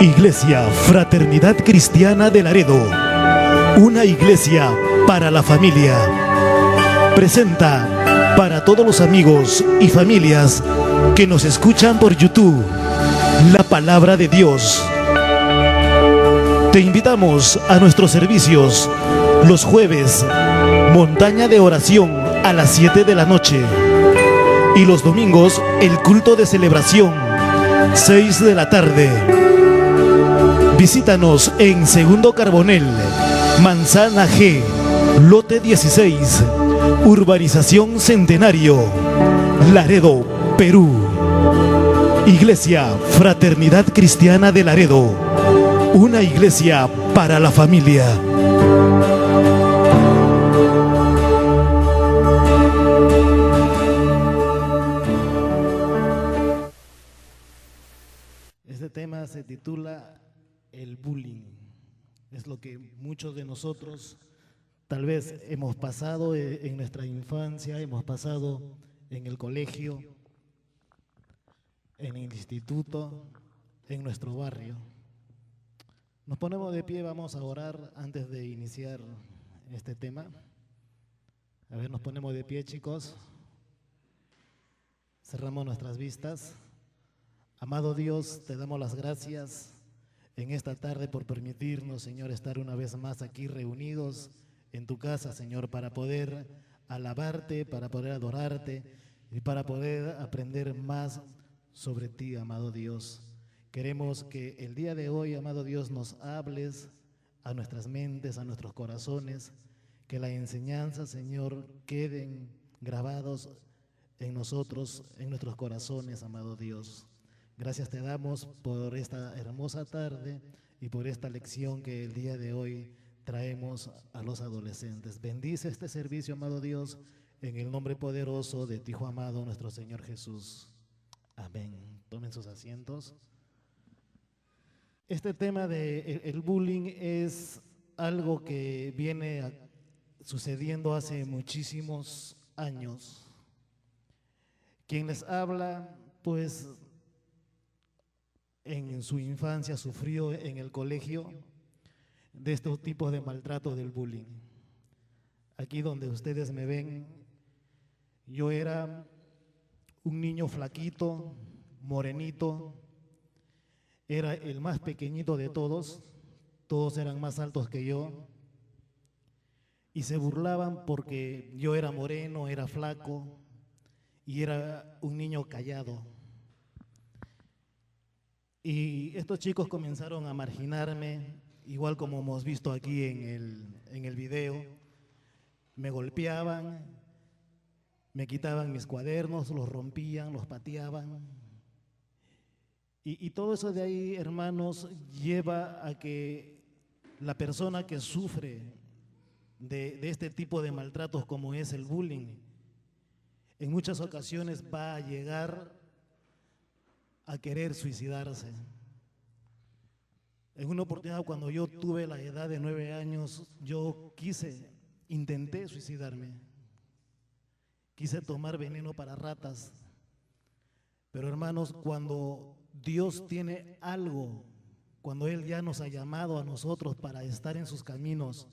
Iglesia Fraternidad Cristiana de Laredo, una iglesia para la familia, presenta para todos los amigos y familias que nos escuchan por YouTube, la palabra de Dios. Te invitamos a nuestros servicios los jueves, montaña de oración a las 7 de la noche, y los domingos el culto de celebración, 6 de la tarde. Visítanos en Segundo Carbonel, Manzana G, lote 16, Urbanización Centenario, Laredo, Perú. Iglesia Fraternidad Cristiana de Laredo, una iglesia para la familia. Este tema se titula el bullying. Es lo que muchos de nosotros tal vez hemos pasado en nuestra infancia, hemos pasado en el colegio, en el instituto, en nuestro barrio. Nos ponemos de pie, vamos a orar antes de iniciar este tema. A ver, nos ponemos de pie, chicos. Cerramos nuestras vistas. Amado Dios, te damos las gracias en esta tarde por permitirnos, Señor, estar una vez más aquí reunidos en tu casa, Señor, para poder alabarte, para poder adorarte y para poder aprender más sobre ti, amado Dios. Queremos que el día de hoy, amado Dios, nos hables a nuestras mentes, a nuestros corazones, que la enseñanza, Señor, queden grabados en nosotros, en nuestros corazones, amado Dios. Gracias te damos por esta hermosa tarde y por esta lección que el día de hoy traemos a los adolescentes. Bendice este servicio, amado Dios, en el nombre poderoso de tu Hijo amado, nuestro Señor Jesús. Amén. Tomen sus asientos. Este tema del bullying es algo que viene sucediendo hace muchísimos años. Quien les habla, pues, en su infancia sufrió en el colegio de estos tipos de maltrato del bullying. Aquí donde ustedes me ven, yo era un niño flaquito, morenito, era el más pequeñito de todos eran más altos que yo, y se burlaban porque yo era moreno, era flaco, y era un niño callado. Y estos chicos comenzaron a marginarme, igual como hemos visto aquí en el video. Me golpeaban, me quitaban mis cuadernos, los rompían, los pateaban. Y todo eso de ahí, hermanos, lleva a que la persona que sufre de este tipo de maltratos como es el bullying, en muchas ocasiones va a llegar a querer suicidarse. En una oportunidad, cuando yo tuve la edad de 9 años, yo intenté suicidarme. Quise tomar veneno para ratas. Pero hermanos, cuando Dios tiene algo, cuando Él ya nos ha llamado a nosotros para estar en sus caminos,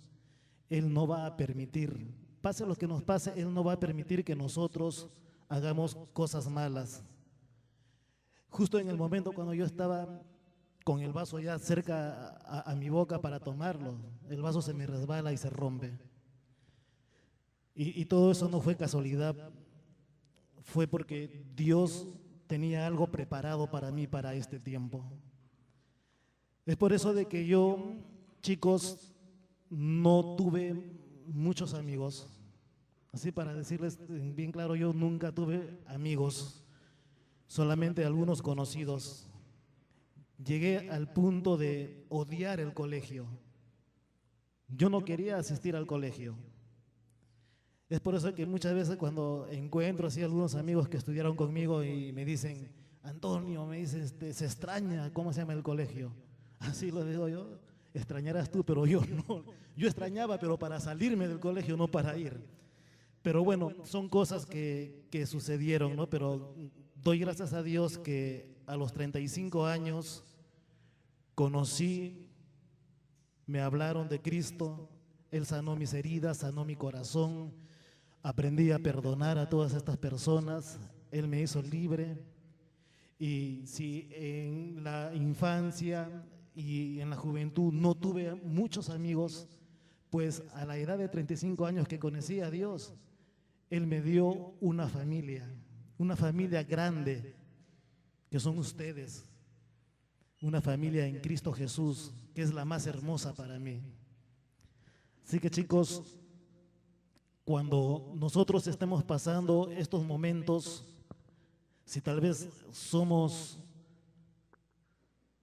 Él no va a permitir, pase lo que nos pase, Él no va a permitir que nosotros hagamos cosas malas. Justo en el momento cuando yo estaba con el vaso ya cerca a mi boca para tomarlo, el vaso se me resbala y se rompe. Y todo eso no fue casualidad, fue porque Dios tenía algo preparado para mí para este tiempo. Es por eso de que yo, chicos, no tuve muchos amigos. Así para decirles bien claro, yo nunca tuve amigos. Solamente algunos conocidos. Llegué al punto de odiar el colegio. Yo no quería asistir al colegio. Es por eso que muchas veces cuando encuentro así algunos amigos que estudiaron conmigo y me dicen, Antonio, me dice, se extraña, ¿cómo se llama el colegio? Así lo digo yo, extrañarás tú, pero yo no. Yo extrañaba, pero para salirme del colegio, no para ir. Pero bueno, son cosas que sucedieron, ¿no? Pero doy gracias a Dios que a los 35 años conocí, me hablaron de Cristo, Él sanó mis heridas, sanó mi corazón, aprendí a perdonar a todas estas personas, Él me hizo libre. Y si en la infancia y en la juventud no tuve muchos amigos, pues a la edad de 35 años que conocí a Dios, Él me dio una familia grande, que son ustedes, una familia en Cristo Jesús, que es la más hermosa para mí. Así que chicos, cuando nosotros estemos pasando estos momentos, si tal vez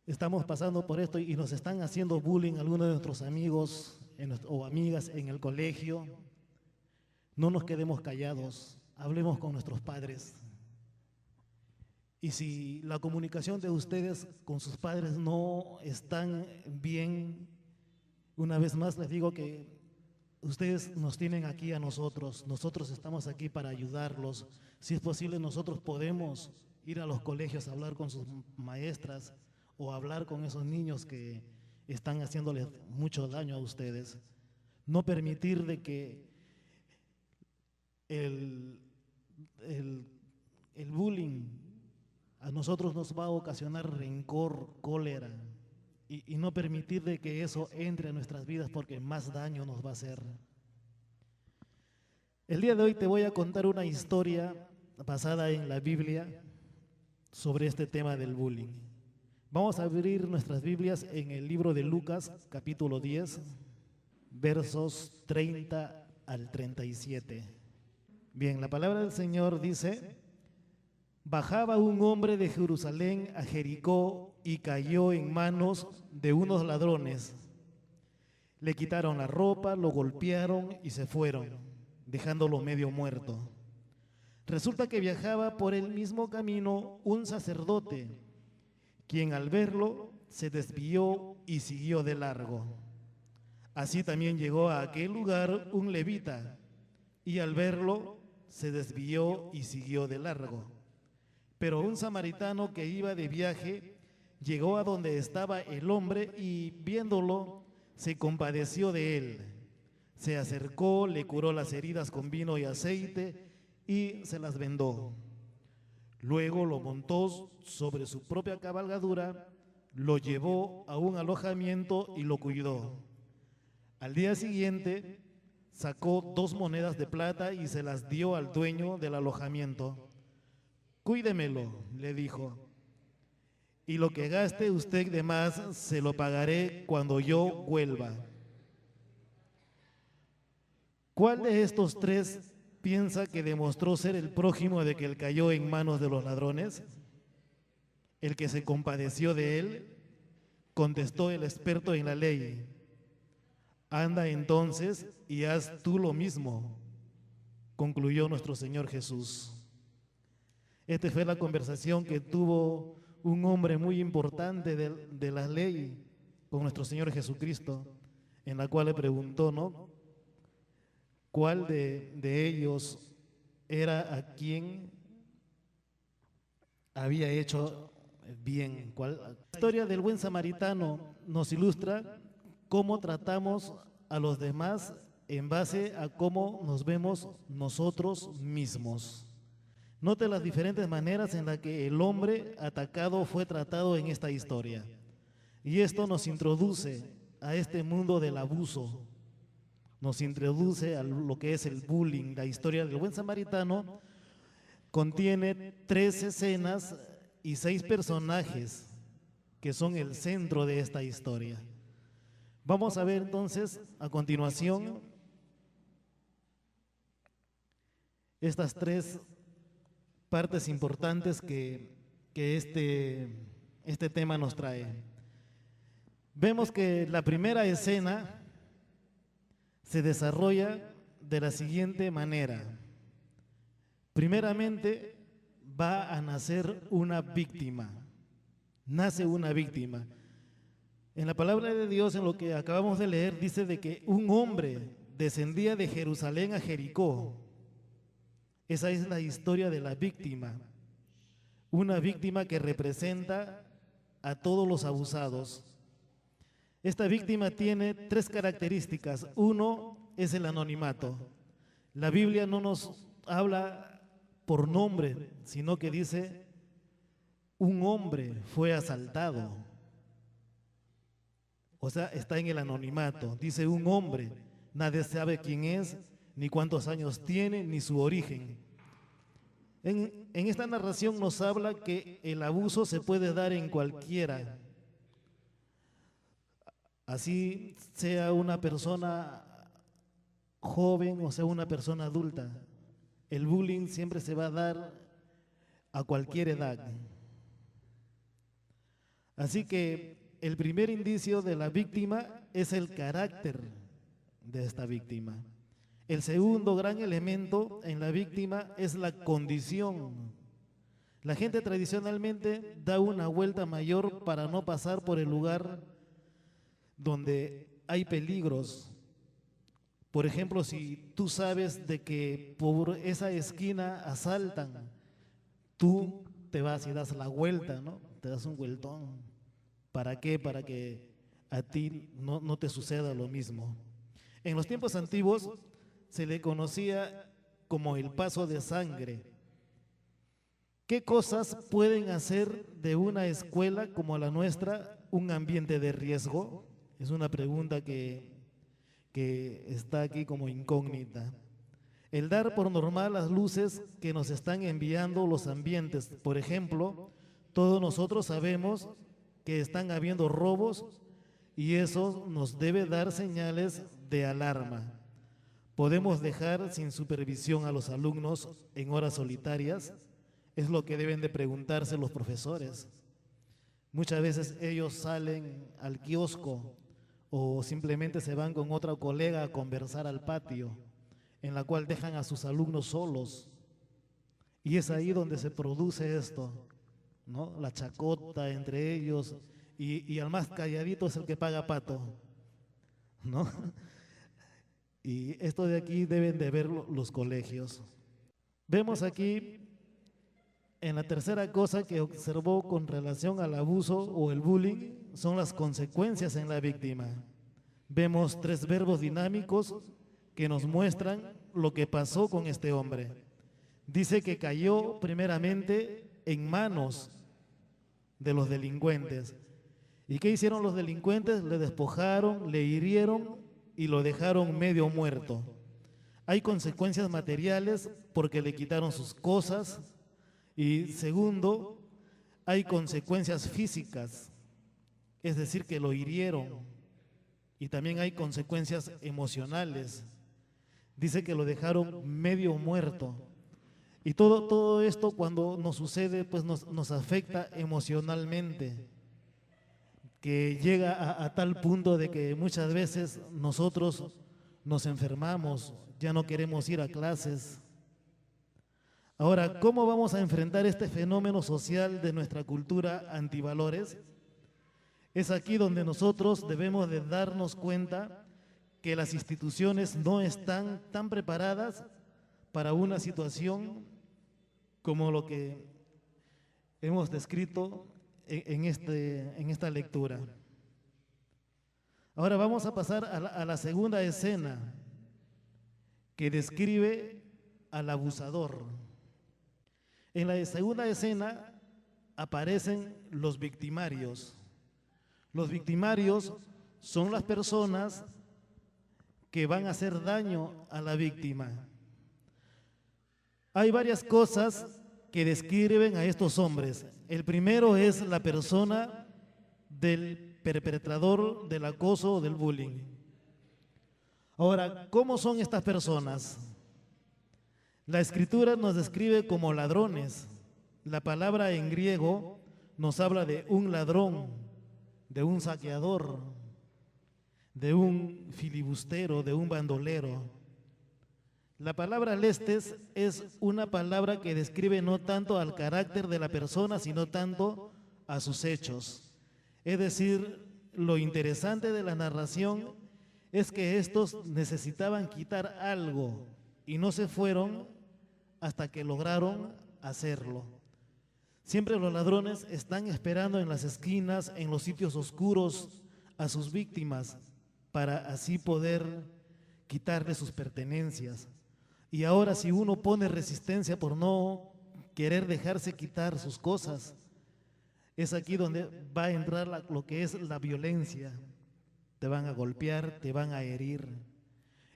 estamos pasando por esto y nos están haciendo bullying algunos de nuestros amigos o amigas en el colegio, no nos quedemos callados, hablemos con nuestros padres. Y si la comunicación de ustedes con sus padres no están bien, una vez más les digo que ustedes nos tienen aquí a nosotros estamos aquí para ayudarlos. Si es posible, nosotros podemos ir a los colegios a hablar con sus maestras o hablar con esos niños que están haciéndoles mucho daño a ustedes. No permitir de que el bullying a nosotros nos va a ocasionar rencor, cólera, y no permitir de que eso entre a nuestras vidas, porque más daño nos va a hacer. El día de hoy te voy a contar una historia basada en la Biblia sobre este tema del bullying. Vamos a abrir nuestras Biblias en el libro de Lucas, capítulo 10, versos 30 al 37. Bien, la palabra del Señor dice: bajaba un hombre de Jerusalén a Jericó y cayó en manos de unos ladrones. Le quitaron la ropa, lo golpearon y se fueron, dejándolo medio muerto. Resulta que viajaba por el mismo camino un sacerdote, quien al verlo se desvió y siguió de largo. Así también llegó a aquel lugar un levita, y al verlo se desvió y siguió de largo. Pero un samaritano que iba de viaje llegó a donde estaba el hombre y, viéndolo, se compadeció de él. Se acercó, le curó las heridas con vino y aceite y se las vendó. Luego lo montó sobre su propia cabalgadura, lo llevó a un alojamiento y lo cuidó. Al día siguiente sacó 2 monedas de plata y se las dio al dueño del alojamiento. Cuídemelo, le dijo, y lo que gaste usted de más se lo pagaré cuando yo vuelva. ¿Cuál de estos 3 piensa que demostró ser el prójimo de que él cayó en manos de los ladrones? ¿El que se compadeció de él? Contestó el experto en la ley. Anda entonces y haz tú lo mismo, concluyó nuestro Señor Jesús. Esta fue la conversación que tuvo un hombre muy importante de la ley con nuestro Señor Jesucristo, en la cual le preguntó, ¿no?, ¿cuál de ellos era a quien había hecho bien? La historia del buen samaritano nos ilustra cómo tratamos a los demás en base a cómo nos vemos nosotros mismos. Note las diferentes maneras en las que el hombre atacado fue tratado en esta historia. Y esto nos introduce a este mundo del abuso, nos introduce a lo que es el bullying. La historia del buen samaritano contiene 3 escenas y 6 personajes que son el centro de esta historia. Vamos a ver entonces a continuación estas 3 partes importantes que este tema nos trae. Vemos que la primera escena se desarrolla de la siguiente manera. Primeramente, va a nacer una víctima. Nace una víctima. En la palabra de Dios, en lo que acabamos de leer, dice de que un hombre descendía de Jerusalén a Jericó. Esa es la historia de la víctima. Una víctima que representa a todos los abusados. Esta víctima tiene tres características. Uno es el anonimato. La Biblia no nos habla por nombre, sino que dice, un hombre fue asaltado. O sea, está en el anonimato. Dice un hombre, nadie sabe quién es, ni cuántos años tiene, ni su origen. En esta narración nos habla que el abuso se puede dar en cualquiera. Así sea una persona joven o sea una persona adulta. El bullying siempre se va a dar a cualquier edad. Así que el primer indicio de la víctima es el carácter de esta víctima. El segundo gran elemento en la víctima es la condición. La gente tradicionalmente da una vuelta mayor para no pasar por el lugar donde hay peligros. Por ejemplo, si tú sabes de que por esa esquina asaltan, tú te vas y das la vuelta, ¿no? Te das un vueltón. ¿Para qué? Para que a ti no te suceda lo mismo. En los tiempos antiguos se le conocía como el paso de sangre. ¿Qué cosas pueden hacer de una escuela como la nuestra un ambiente de riesgo? Es una pregunta que está aquí como incógnita. El dar por normal las luces que nos están enviando los ambientes. Por ejemplo, todos nosotros sabemos que están habiendo robos y eso nos debe dar señales de alarma. ¿Podemos dejar sin supervisión a los alumnos en horas solitarias? Es lo que deben de preguntarse los profesores. Muchas veces ellos salen al kiosco o simplemente se van con otra colega a conversar al patio, en la cual dejan a sus alumnos solos. Y es ahí donde se produce esto, ¿no? La chacota entre ellos y al más calladito es el que paga pato, ¿no? Y esto de aquí deben de ver los colegios. Vemos aquí en la tercera cosa que observó con relación al abuso o el bullying son las consecuencias en la víctima. Vemos tres verbos dinámicos que nos muestran lo que pasó con este hombre. Dice que cayó primeramente en manos de los delincuentes. ¿Y qué hicieron los delincuentes? Le despojaron, le hirieron y lo dejaron medio muerto. Hay consecuencias materiales porque le quitaron sus cosas. Y segundo, hay consecuencias físicas, es decir, que lo hirieron. Y también hay consecuencias emocionales. Dice que lo dejaron medio muerto. Y todo esto cuando nos sucede, pues nos afecta emocionalmente, que llega a tal punto de que muchas veces nosotros nos enfermamos, ya no queremos ir a clases. Ahora, ¿cómo vamos a enfrentar este fenómeno social de nuestra cultura antivalores? Es aquí donde nosotros debemos de darnos cuenta que las instituciones no están tan preparadas para una situación como lo que hemos descrito en esta lectura. Ahora vamos a pasar a la segunda escena que describe al abusador. En la segunda escena aparecen los victimarios. Los victimarios son las personas que van a hacer daño a la víctima. Hay varias cosas que describen a estos hombres. El primero es la persona del perpetrador del acoso o del bullying. Ahora, ¿cómo son estas personas? La Escritura nos describe como ladrones. La palabra en griego nos habla de un ladrón, de un saqueador, de un filibustero, de un bandolero. La palabra lestes es una palabra que describe no tanto al carácter de la persona, sino tanto a sus hechos. Es decir, lo interesante de la narración es que estos necesitaban quitar algo y no se fueron hasta que lograron hacerlo. Siempre los ladrones están esperando en las esquinas, en los sitios oscuros, a sus víctimas para así poder quitarle sus pertenencias. Y ahora si uno pone resistencia por no querer dejarse quitar sus cosas, es aquí donde va a entrar lo que es la violencia. Te van a golpear, te van a herir.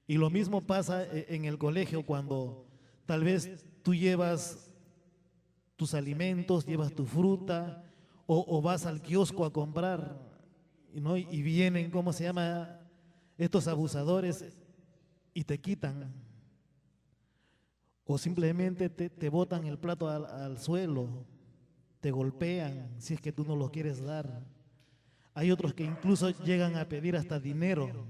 Y lo mismo pasa en el colegio cuando tal vez tú llevas tus alimentos, llevas tu fruta o vas al kiosco a comprar, ¿no? Y vienen, ¿cómo se llama? Estos abusadores y te quitan. O simplemente te botan el plato al suelo, te golpean si es que tú no lo quieres dar. Hay otros que incluso llegan a pedir hasta dinero.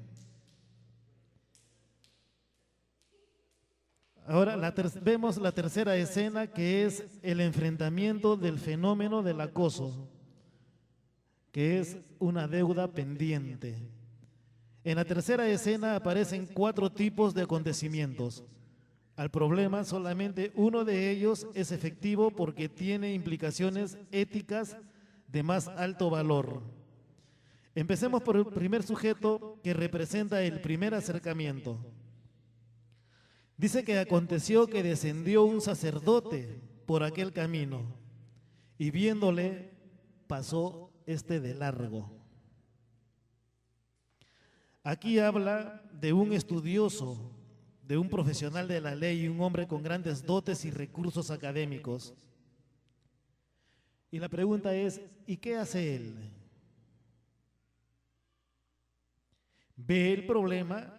Ahora vemos la tercera escena, que es el enfrentamiento del fenómeno del acoso, que es una deuda pendiente. En la tercera escena aparecen 4 tipos de acontecimientos. Al problema solamente uno de ellos es efectivo porque tiene implicaciones éticas de más alto valor. Empecemos por el primer sujeto, que representa el primer acercamiento. Dice que aconteció que descendió un sacerdote por aquel camino y viéndole pasó de largo. Aquí habla de un estudioso, de un profesional de la ley, un hombre con grandes dotes y recursos académicos. Y la pregunta es, ¿y qué hace él? Ve el problema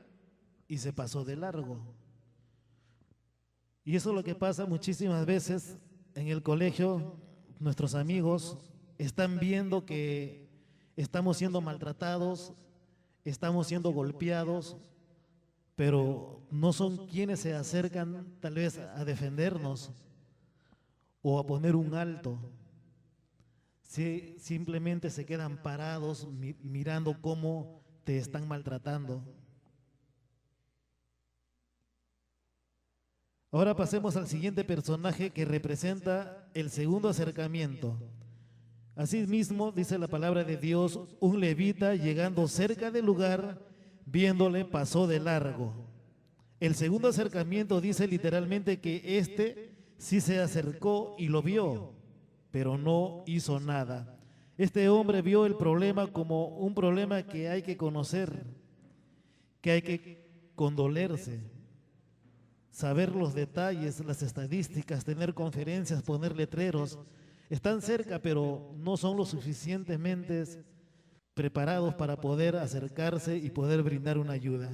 y se pasó de largo. Y eso es lo que pasa muchísimas veces en el colegio. Nuestros amigos están viendo que estamos siendo maltratados, estamos siendo golpeados, pero no son quienes se acercan tal vez a defendernos o a poner un alto. Simplemente se quedan parados mirando cómo te están maltratando. Ahora pasemos al siguiente personaje, que representa el segundo acercamiento. Asimismo, dice la palabra de Dios, un levita llegando cerca del lugar, viéndole pasó de largo. El segundo acercamiento dice literalmente que sí se acercó y lo vio, pero no hizo nada. Este hombre vio el problema como un problema que hay que conocer, que hay que condolerse, saber los detalles, las estadísticas, tener conferencias, poner letreros. Están cerca, pero no son lo suficientemente preparados para poder acercarse y poder brindar una ayuda.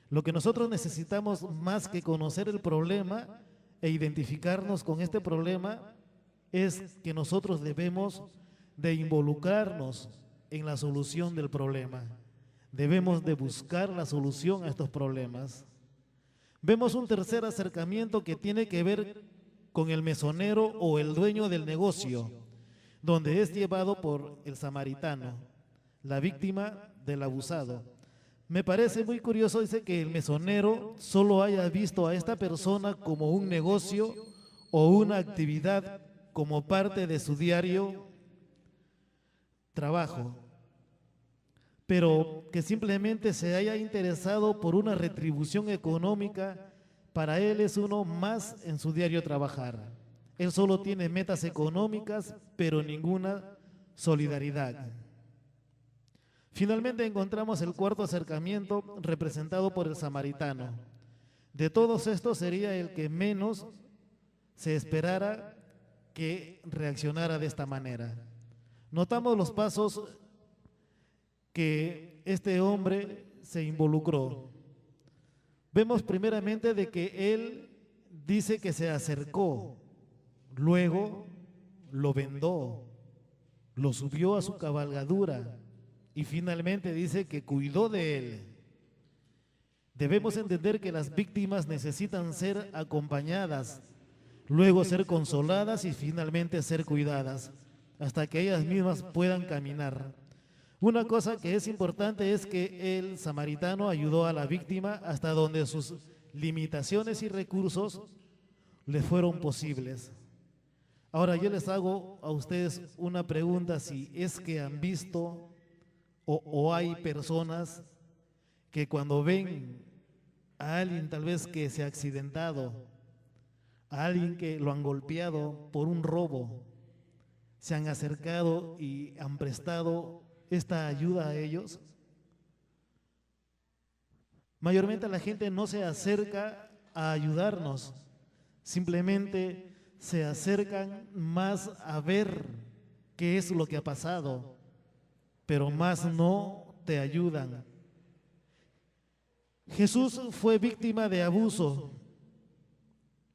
Lo que nosotros necesitamos, más que conocer el problema e identificarnos con este problema, es que nosotros debemos de involucrarnos en la solución del problema. Debemos de buscar la solución a estos problemas. Vemos un tercer acercamiento que tiene que ver con el mesonero o el dueño del negocio, donde es llevado por el samaritano, la víctima del abusado. Me parece muy curioso, dice que el mesonero solo haya visto a esta persona como un negocio o una actividad como parte de su diario trabajo, pero que simplemente se haya interesado por una retribución económica. Para él es uno más en su diario trabajar. Él solo tiene metas económicas, pero ninguna solidaridad. Finalmente encontramos el cuarto acercamiento, representado por el samaritano. De todos estos sería el que menos se esperara que reaccionara de esta manera. Notamos los pasos que este hombre se involucró. Vemos primeramente de que él dice que se acercó, luego lo vendó, lo subió a su cabalgadura y finalmente dice que cuidó de él. Debemos entender que las víctimas necesitan ser acompañadas, luego ser consoladas y finalmente ser cuidadas, hasta que ellas mismas puedan caminar. Una cosa que es importante es que el samaritano ayudó a la víctima hasta donde sus limitaciones y recursos le fueron posibles. Ahora yo les hago a ustedes una pregunta, si es que han visto o hay personas que cuando ven a alguien tal vez que se ha accidentado, a alguien que lo han golpeado por un robo, se han acercado y han prestado esta ayuda a ellos. Mayormente la gente no se acerca a ayudarnos, simplemente se acercan más a ver qué es lo que ha pasado, pero más no te ayudan. Jesús fue víctima de abuso.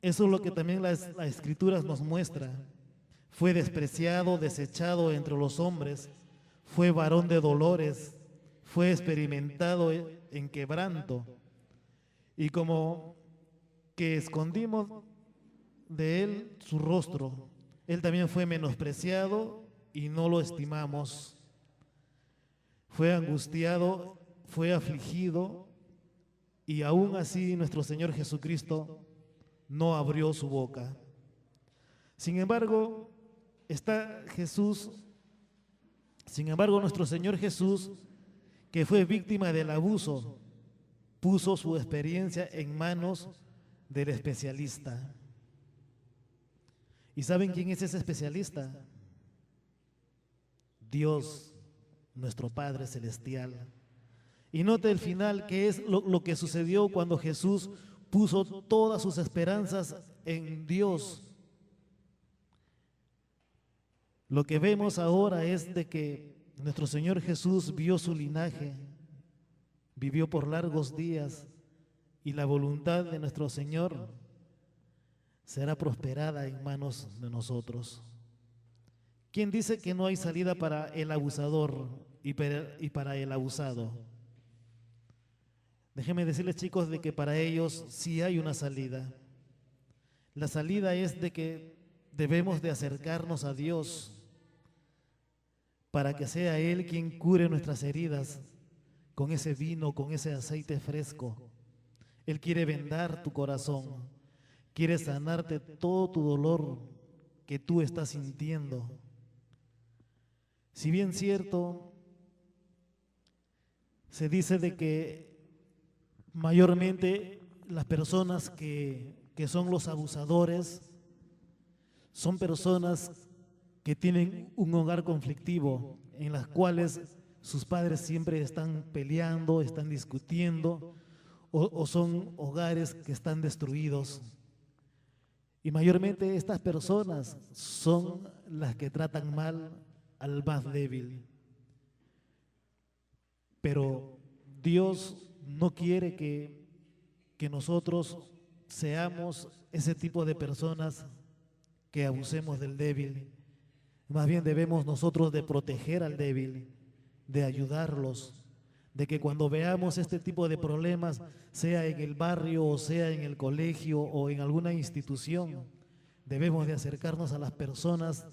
Eso es lo que también las Escrituras nos muestra. Fue despreciado, desechado entre los hombres, fue varón de dolores, fue experimentado en quebranto. Y como que escondimos de él su rostro, él también fue menospreciado y no lo estimamos. Fue angustiado, fue afligido, y aún así nuestro Señor Jesucristo no abrió su boca. Sin embargo, nuestro Señor Jesús, que fue víctima del abuso, puso su experiencia en manos del especialista. ¿Y saben quién es ese especialista? Dios, nuestro Padre Celestial. Y note el final, que es lo que sucedió cuando Jesús puso todas sus esperanzas en Dios. Lo que vemos ahora es de que nuestro Señor Jesús vio su linaje, vivió por largos días, y la voluntad de nuestro Señor será prosperada en manos de nosotros. ¿Quién dice que no hay salida para el abusador y para el abusado? Déjenme decirles, chicos, de que para ellos sí hay una salida. La salida es de que debemos de acercarnos a Dios para que sea Él quien cure nuestras heridas con ese vino, con ese aceite fresco. Él quiere vendar tu corazón, quiere sanarte todo tu dolor que tú estás sintiendo. Si bien cierto, se dice de que mayormente las personas que son los abusadores son personas que tienen un hogar conflictivo, en las cuales sus padres siempre están peleando, están discutiendo, o son hogares que están destruidos. Y mayormente estas personas son las que tratan mal al más débil. Pero Dios no quiere que nosotros seamos ese tipo de personas que abusemos del débil. Más bien debemos nosotros de proteger al débil, de ayudarlos, de que cuando veamos este tipo de problemas, sea en el barrio o sea en el colegio o en alguna institución, debemos de acercarnos a las personas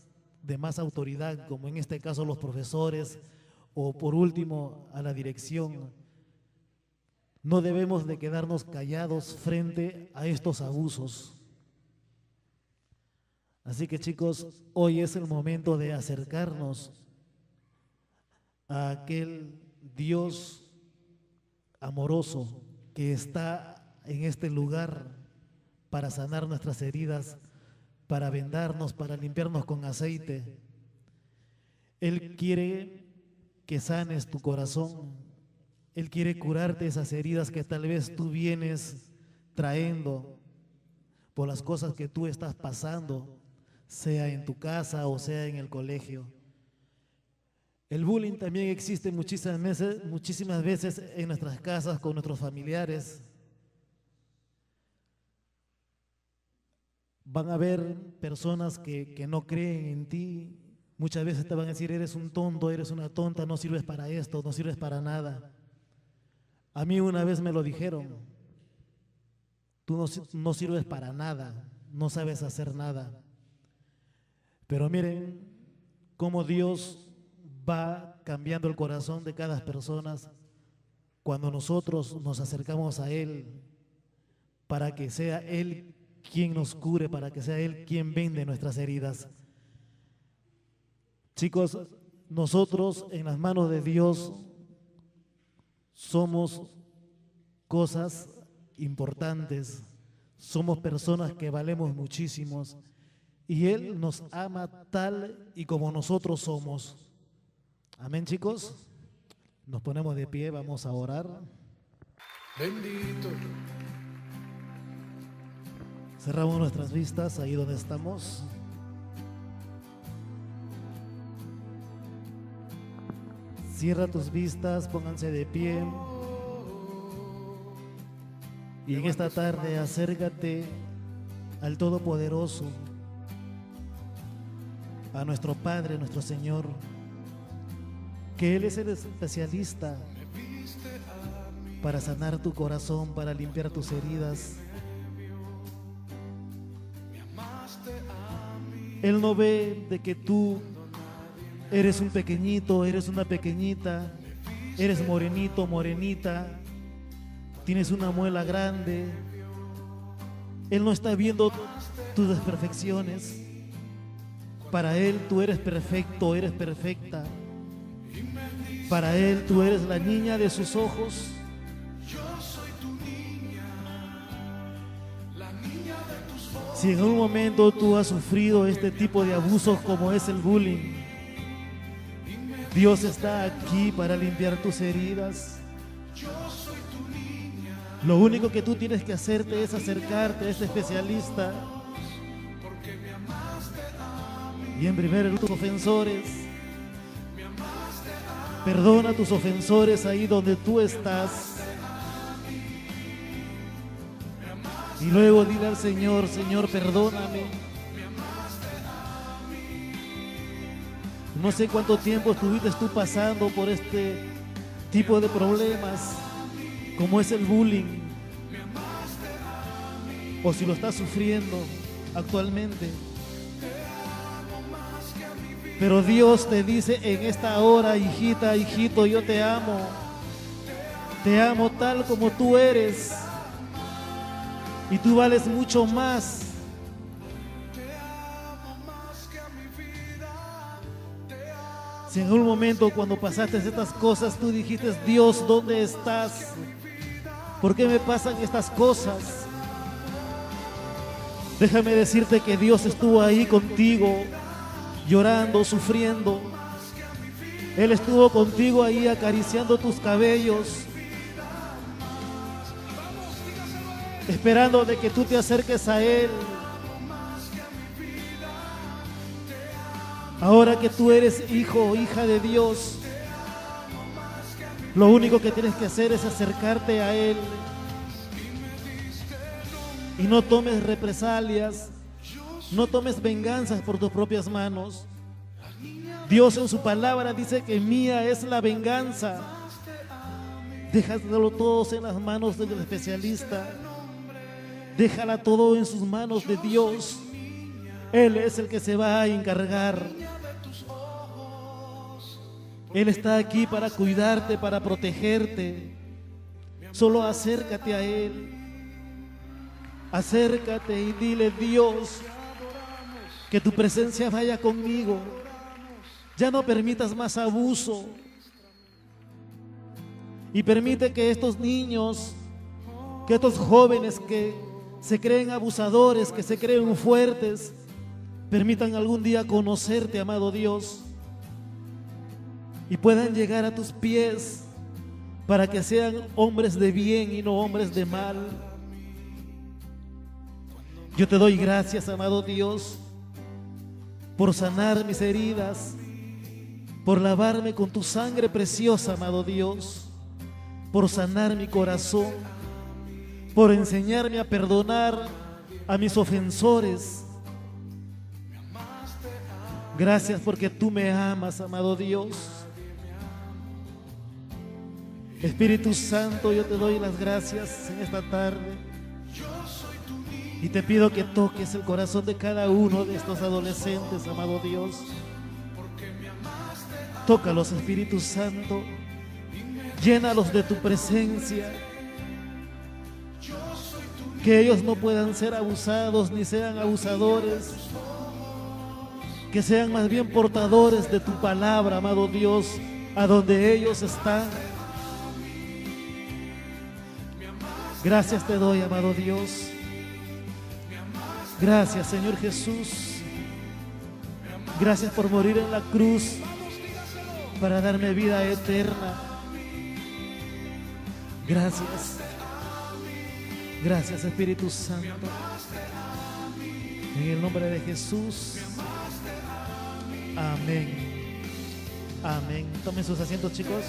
de más autoridad, como en este caso los profesores o por último a la dirección. No debemos de quedarnos callados frente a estos abusos. Así que, chicos, hoy es el momento de acercarnos a aquel Dios amoroso que está en este lugar para sanar nuestras heridas, para vendarnos, para limpiarnos con aceite. Él quiere que sanes tu corazón. Él quiere curarte esas heridas que tal vez tú vienes trayendo por las cosas que tú estás pasando, sea en tu casa o sea en el colegio. El bullying también existe muchísimas veces en nuestras casas con nuestros familiares. Van a haber personas que no creen en ti. Muchas veces te van a decir: eres un tonto, eres una tonta, no sirves para esto, no sirves para nada. A mí una vez me lo dijeron: tú no sirves para nada, no sabes hacer nada. Pero miren cómo Dios va cambiando el corazón de cada persona cuando nosotros nos acercamos a Él, para que sea Él quien nos cure, para que sea Él quien vende nuestras heridas. Chicos, nosotros en las manos de Dios somos cosas importantes, somos personas que valemos muchísimos y Él nos ama tal y como nosotros somos. Amén, chicos. Nos ponemos de pie, vamos a orar. Bendito. Cerramos nuestras vistas ahí donde estamos. Cierra tus vistas, pónganse de pie. Y en esta tarde acércate al Todopoderoso, a nuestro Padre, nuestro Señor, que Él es el especialista para sanar tu corazón, para limpiar tus heridas. Él no ve de que tú eres un pequeñito, eres una pequeñita, eres morenito, morenita, tienes una muela grande. Él no está viendo tus desperfecciones. Para Él tú eres perfecto, eres perfecta. Para Él tú eres la niña de sus ojos. Si en un momento tú has sufrido este tipo de abusos como es el bullying, Dios está aquí para limpiar tus heridas. Lo único que tú tienes que hacerte es acercarte a este especialista. Y en primer lugar, tus ofensores. Perdona a tus ofensores ahí donde tú estás. Y luego dile al Señor: Señor, perdóname. No sé cuánto tiempo estuviste tú pasando por este tipo de problemas, como es el bullying, o si lo estás sufriendo actualmente. Pero Dios te dice en esta hora: hijita, hijito, yo te amo tal como tú eres, y tú vales mucho más. Si en un momento cuando pasaste estas cosas tú dijiste: Dios, ¿dónde estás? ¿Por qué me pasan estas cosas? Déjame decirte que Dios estuvo ahí contigo, llorando, sufriendo. Él estuvo contigo ahí acariciando tus cabellos, esperando de que tú te acerques a Él. Ahora que tú eres hijo o hija de Dios, lo único que tienes que hacer es acercarte a Él. Y no tomes represalias, no tomes venganzas por tus propias manos. Dios en su palabra dice que mía es la venganza. Déjalo todo en las manos del especialista. Déjala todo en sus manos de Dios. Él es el que se va a encargar. Él está aquí para cuidarte, para protegerte. Solo acércate a Él. Acércate y dile: Dios, que tu presencia vaya conmigo. Ya no permitas más abuso. Y permite que estos niños, que estos jóvenes que se creen abusadores, que se creen fuertes, permitan algún día conocerte, amado Dios, y puedan llegar a tus pies para que sean hombres de bien y no hombres de mal. Yo te doy gracias, amado Dios, por sanar mis heridas, por lavarme con tu sangre preciosa, amado Dios, por sanar mi corazón, por enseñarme a perdonar a mis ofensores. Gracias porque tú me amas, amado Dios. Espíritu Santo, yo te doy las gracias en esta tarde y te pido que toques el corazón de cada uno de estos adolescentes, amado Dios. Tócalos, Espíritu Santo, llénalos de tu presencia, que ellos no puedan ser abusados ni sean abusadores, que sean más bien portadores de tu palabra, amado Dios, a donde ellos están. Gracias te doy, amado Dios. Gracias, Señor Jesús. Gracias por morir en la cruz para darme vida eterna. Gracias. Gracias, Espíritu Santo. En el nombre de Jesús. Amén. Amén. Tomen sus asientos, chicos.